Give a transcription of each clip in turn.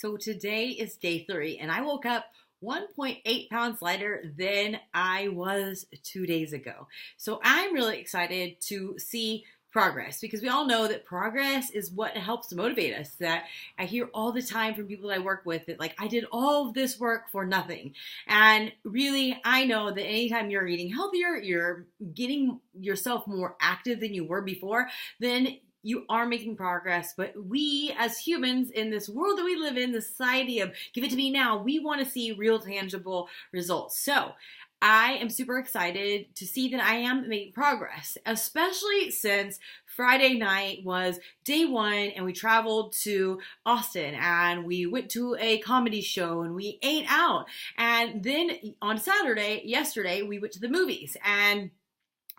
So today is day 3, and I woke up 1.8 pounds lighter than I was 2 days ago. So I'm really excited to see progress because we all know that progress is what helps motivate us. That I hear all the time from people that I work with that, like, I did all of this work for nothing. And really, I know that anytime you're eating healthier, you're getting yourself more active than you were before, then you are making progress. But we as humans in this world that we live in, the society of give it to me now, we want to see real tangible results. So I am super excited to see that I am making progress, especially since Friday night was day 1 and we traveled to Austin and we went to a comedy show and we ate out. And then on Saturday, yesterday, we went to the movies and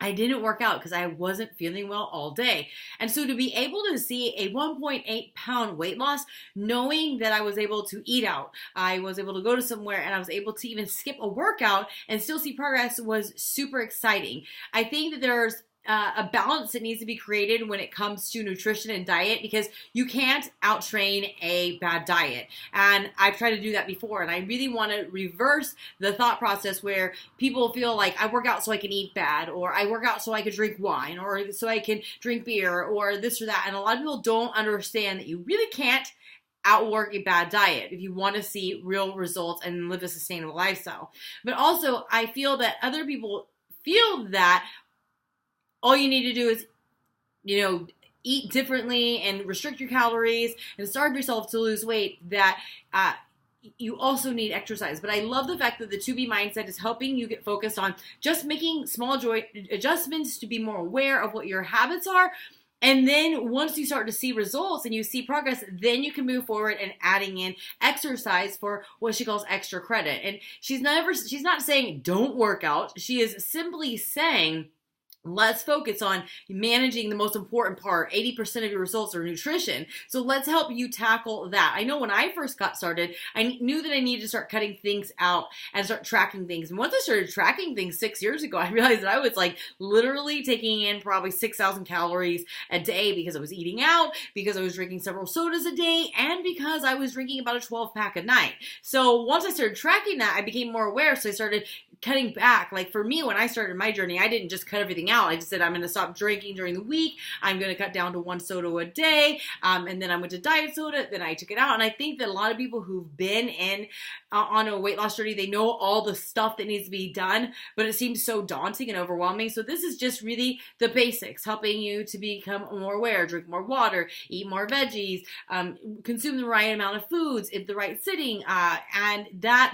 I didn't work out because I wasn't feeling well all day. And so to be able to see a 1.8 pound weight loss, knowing that I was able to eat out, I was able to go to somewhere and I was able to even skip a workout and still see progress was super exciting. I think that there's a balance that needs to be created when it comes to nutrition and diet because you can't out-train a bad diet. And I've tried to do that before, and I really want to reverse the thought process where people feel like I work out so I can eat bad, or I work out so I can drink wine, or so I can drink beer, or this or that. And a lot of people don't understand that you really can't outwork a bad diet if you want to see real results and live a sustainable lifestyle. But also, I feel that other people feel that all you need to do is, eat differently and restrict your calories and starve yourself to lose weight, that you also need exercise. But I love the fact that the 2B mindset is helping you get focused on just making small adjustments to be more aware of what your habits are. And then once you start to see results and you see progress, then you can move forward and adding in exercise for what she calls extra credit. And she's not saying don't work out. She is simply saying, let's focus on managing the most important part. 80% of your results are nutrition. So let's help you tackle that. I know when I first got started, I knew that I needed to start cutting things out and start tracking things. And once I started tracking things 6 years ago, I realized that I was like literally taking in probably 6,000 calories a day because I was eating out, because I was drinking several sodas a day, and because I was drinking about a 12-pack a night. So once I started tracking that, I became more aware. So I started cutting back. Like for me, when I started my journey, I didn't just cut everything out. I just said, I'm going to stop drinking during the week. I'm going to cut down to 1 soda a day. And then I went to diet soda. Then I took it out. And I think that a lot of people who've been on a weight loss journey, they know all the stuff that needs to be done, but it seems so daunting and overwhelming. So this is just really the basics, helping you to become more aware, drink more water, eat more veggies, consume the right amount of foods in the right sitting. And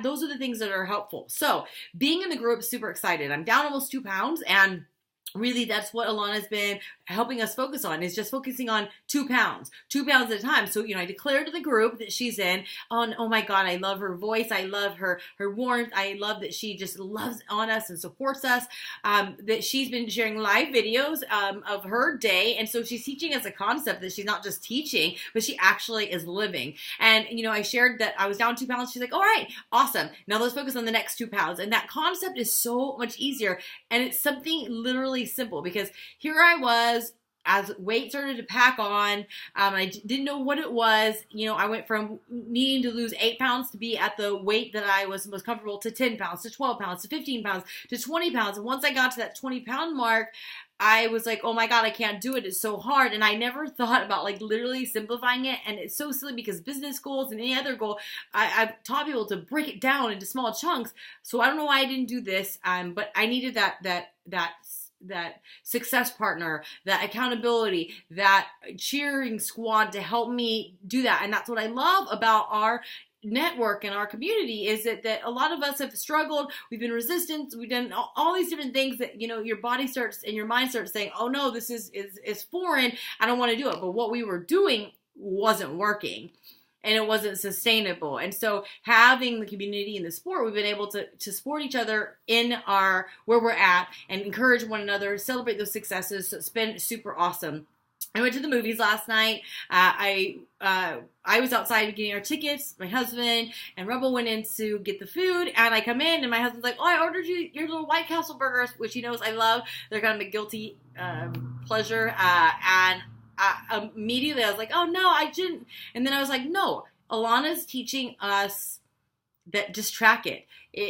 those are the things that are helpful. So being in the group, super excited. I'm down almost 2 pounds, and really, that's what Alana's been helping us focus on, is just focusing on 2 pounds at a time. So, I declared to the group that she's in on, oh my God, I love her voice. I love her warmth. I love that she just loves on us and supports us, that she's been sharing live videos of her day. And so she's teaching us a concept that she's not just teaching, but she actually is living. And, I shared that I was down 2 pounds. She's like, all right, awesome. Now let's focus on the next 2 pounds. And that concept is so much easier. And it's something literally simple, because here I was as weight started to pack on. I didn't know what it was. I went from needing to lose 8 pounds to be at the weight that I was most comfortable, to 10 pounds, to 12 pounds, to 15 pounds, to 20 pounds. And once I got to that 20 pound mark, I was like, oh my God, I can't do it. It's so hard. And I never thought about like literally simplifying it. And it's so silly because business goals and any other goal, I've taught people to break it down into small chunks. So I don't know why I didn't do this. But I needed that success partner, that accountability, that cheering squad to help me do that. And that's what I love about our network and our community, is that a lot of us have struggled. We've been resistant. We've done all these different things that, your body starts and your mind starts saying, oh no, this is foreign. I don't want to do it. But what we were doing wasn't working. And it wasn't sustainable. And so having the community in the sport, we've been able to support each other in where we're at and encourage one another, celebrate those successes. So it's been super awesome. I went to the movies last night. I was outside getting our tickets. My husband and Rebel went in to get the food, and I come in, and my husband's like, "Oh, I ordered you your little White Castle burgers," which he knows I love. They're kind of a guilty pleasure, and immediately I was like, "Oh no, I didn't." And then I was like, "No, Alana's teaching us that just track it.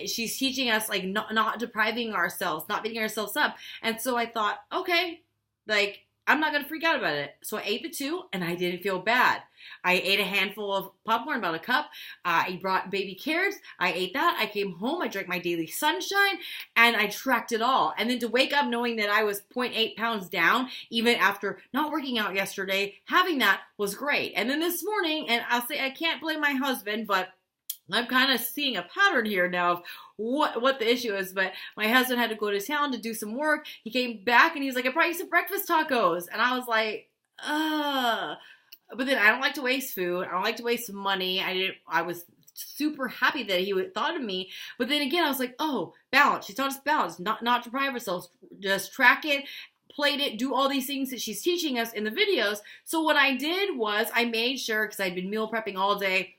She's teaching us like not depriving ourselves, not beating ourselves up. And so I thought, okay, like I'm not going to freak out about it. So I ate the 2 and I didn't feel bad. I ate a handful of popcorn, about a cup. I brought baby carrots. I ate that. I came home. I drank my daily sunshine and I tracked it all. And then to wake up knowing that I was 0.8 pounds down, even after not working out yesterday, having that was great. And then this morning, and I'll say I can't blame my husband, but I'm kind of seeing a pattern here now of what the issue is, but my husband had to go to town to do some work. He came back and he was like, I brought you some breakfast tacos. And I was like, but then I don't like to waste food. I don't like to waste money. I was super happy that he thought of me. But then again, I was like, oh, balance. She taught us balance, not deprive ourselves. Just track it, plate it, do all these things that she's teaching us in the videos. So what I did was I made sure, because I'd been meal prepping all day,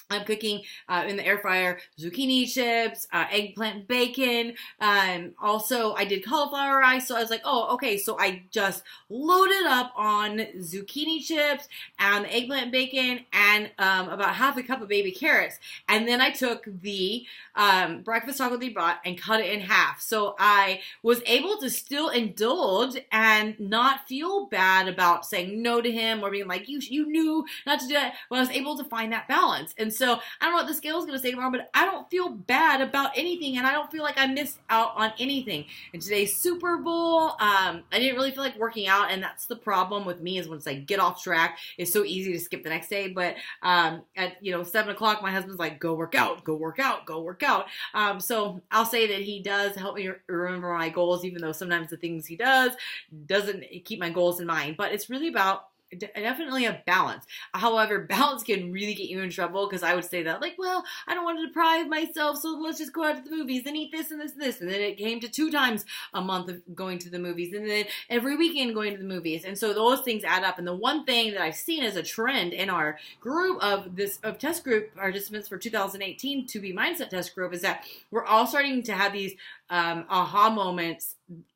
I'm cooking in the air fryer zucchini chips, eggplant bacon. Also, I did cauliflower rice. So I was like, oh, okay. So I just loaded up on zucchini chips and the eggplant bacon and about half a cup of baby carrots. And then I took the breakfast taco they brought and cut it in half. So I was able to still indulge and not feel bad about saying no to him or being like, you knew not to do that. But I was able to find that balance. And so I don't know what the scale is going to say tomorrow, but I don't feel bad about anything, and I don't feel like I missed out on anything. And today's Super Bowl, I didn't really feel like working out, and that's the problem with me is once I get off track, it's so easy to skip the next day. But at 7 o'clock, my husband's like, go work out, go work out, go work out. So I'll say that he does help me remember my goals, even though sometimes the things he does doesn't keep my goals in mind. But it's really about definitely a balance. However, balance can really get you in trouble because I would say that like, well, I don't want to deprive myself, so let's just go out to the movies and eat this and this and this. And then it came to 2 times a month of going to the movies and then every weekend going to the movies. And so those things add up. And the one thing that I've seen as a trend in our group of test group participants for 2018 To Be Mindset test group is that we're all starting to have these aha moments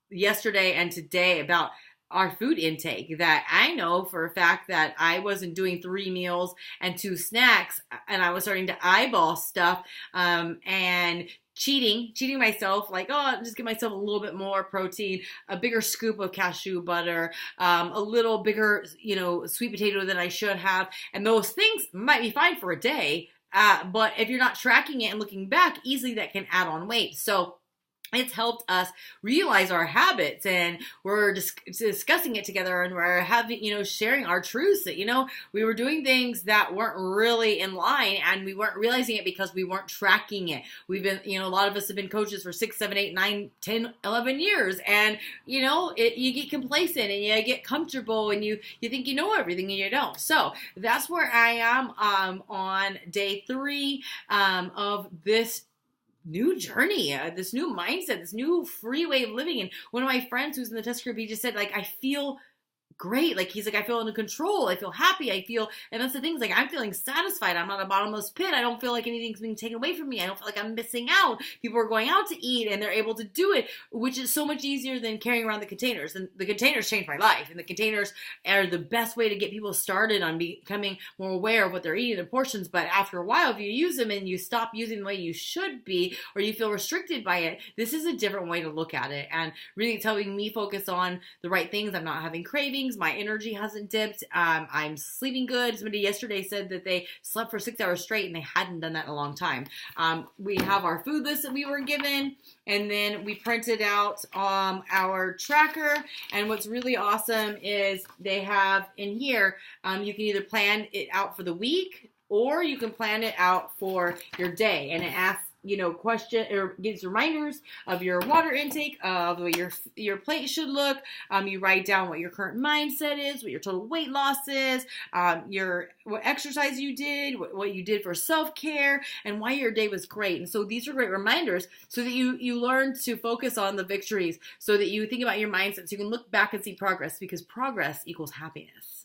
yesterday and today about our food intake, that I know for a fact that I wasn't doing 3 meals and 2 snacks, and I was starting to eyeball stuff and cheating myself, like, oh, just give myself a little bit more protein, a bigger scoop of cashew butter, a little bigger, sweet potato than I should have. And those things might be fine for a day, but if you're not tracking it and looking back, easily that can add on weight. So it's helped us realize our habits, and we're discussing it together, and we're having, sharing our truths that, we were doing things that weren't really in line, and we weren't realizing it because we weren't tracking it. We've been, a lot of us have been coaches for 6, 7, 8, 9, 10, 11 years. And, you get complacent and you get comfortable and you think you know everything and you don't. So that's where I am on day 3 of this new journey, this new mindset, this new free way of living. And one of my friends who's in the test group, he just said, like, I feel great. Like, he's like, I feel in control. I feel happy. And that's the thing, like, I'm feeling satisfied. I'm not a bottomless pit. I don't feel like anything's being taken away from me. I don't feel like I'm missing out. People are going out to eat and they're able to do it, which is so much easier than carrying around the containers. And the containers changed my life. And the containers are the best way to get people started on becoming more aware of what they're eating, their portions. But after a while, if you use them and you stop using the way you should be, or you feel restricted by it, this is a different way to look at it. And really it's helping me focus on the right things. I'm not having cravings. My energy hasn't dipped. I'm sleeping good. Somebody yesterday said that they slept for 6 hours straight and they hadn't done that in a long time. We have our food list that we were given, and then we printed out our tracker. And what's really awesome is they have in here, you can either plan it out for the week or you can plan it out for your day. And it asks, question or gives reminders of your water intake, of the way your plate should look. You write down what your current mindset is, what your total weight loss is, what exercise you did, what you did for self-care, and why your day was great. And so these are great reminders so that you learn to focus on the victories, so that you think about your mindset, so you can look back and see progress, because progress equals happiness.